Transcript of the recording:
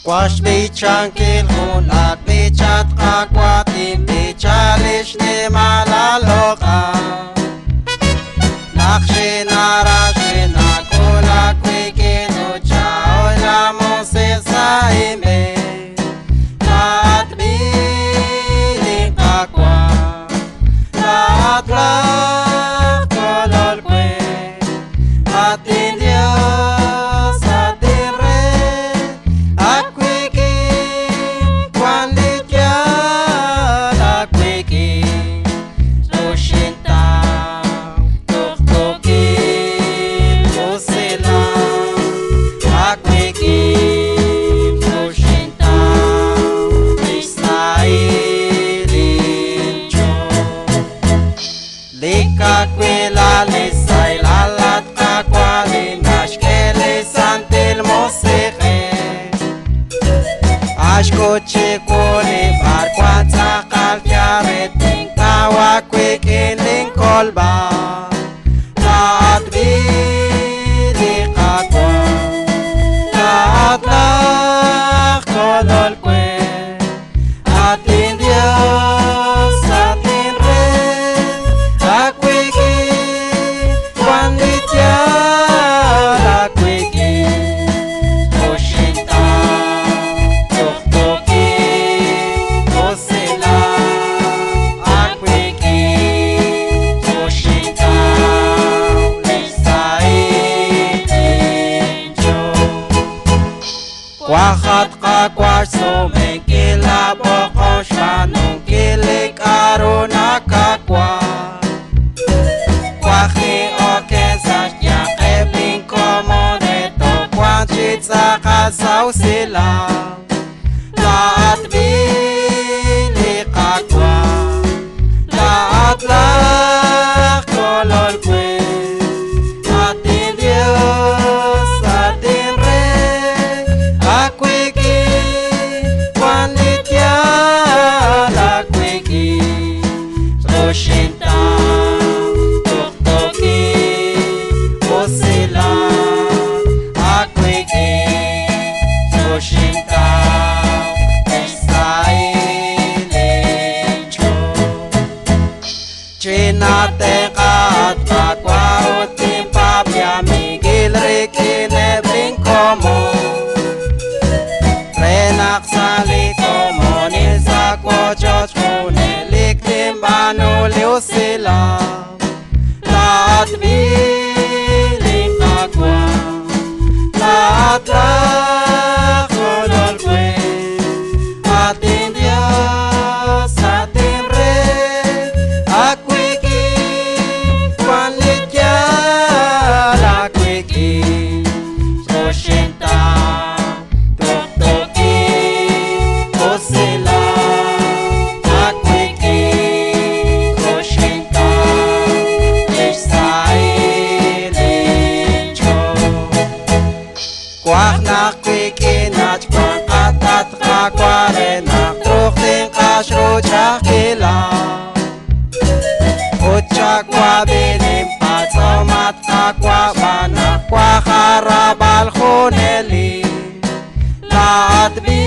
Quash bichan kilhun at bichat kakwatim bichalish ni malaloka Nakshinara shinakula kwikinu chao la mose saime At biling kakwa At lak kolol kwe At Dios at dire Akwiki kwanlikya Akwiki Lushinta Tuktuki Lusila Akwiki Lushinta Isailincho Lika kwila lisay lalat kakwali Nashkele santil mosike Ashkochi kuli barkwata kalkyareting Tawa kwikining kolba Laat bili kakwa Laat lak kolol kwe Atin Dios atin re Akwiki Kwanitya Akwiki Oshinta Tuktuki Osila Akwiki Oshinta Lisailincho Kwahat kakwash sumekila bokosh manong kilik aruna kakwa Kwahi okensas yakebing komodeto Kwanchit sa kasaw sila Laat bili kakwa Laat lak kolol kwe Atin Dios atin re Akwiki kwanitya Akwiki Roshinta Tuktuki Osila Akwiki Roshinta Isailincho Chinate kat bakwa utim papya migil rikine brinkomo Renak saliko monil sa kwochot kunelik timbano liusila Laat biling kakwa Laat lak kolol kwe Atin Dios atin re Akwiki kwanlikya Akwiki Roshinta Tuktuki Osila Akwiki Roshinta Isailincho Kwak nakwiki nach kwakatat kakware Naktrukting kasro chakila Uchakwa binim patsomat kakwa Banakwa harabal khuneli Laat bi